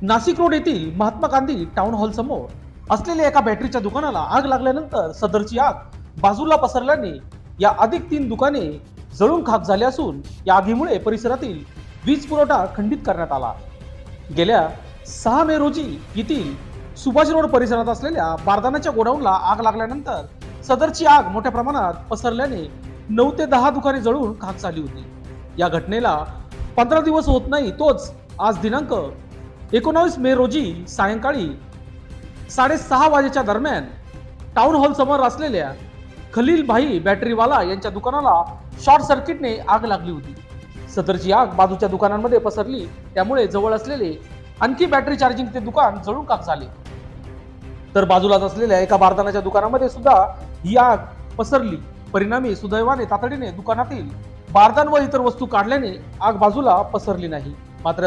Nashik road येथील Mahatma Gandhi town hall समोर असलेल्या एका बॅटरीच्या दुकानाला आग लागल्यानंतर सदरची आग बाजूला पसरल्याने या अधिक 3 दुकाने जळून खाक झाली असून या आगीमुळे परिसरातील वीज पुरवठा खंडित करण्यात आला। गेल्या 6 मे रोजी येथील सुभाष रोड परिसरात असलेल्या बारदानाच्या गोडाऊनला आग लागल्यानंतर सदरची आग मोठ्या प्रमाणात पसरल्याने 9 ते 10 दुकाने जळून खाक झाली होती। या घटनेला 15 दिवस होत नाही तोच आज दिनांक 19 मे रोजी सायंकाळी 6:30 वाजेच्या दरम्यान टाउन हॉल समोर असलेल्या खलील भाई बॅटरीवाला यांच्या दुकानाला शॉर्ट सर्किटने आग लागली होती। सदरची आग बाजूच्या दुकानांमध्ये पसरली, त्यामुळे जवळ असलेले आणखी बॅटरी चार्जिंगचे दुकान जळून खाक झाले। तर बाजूलाच असलेल्या एका बारदानाच्या दुकानामध्ये सुद्धा ही आग पसरली। परिणामी सुदैवाने तातडीने दुकानातील बारदान व इतर वस्तू काढल्याने आग बाजूला पसरली नाही। मात्र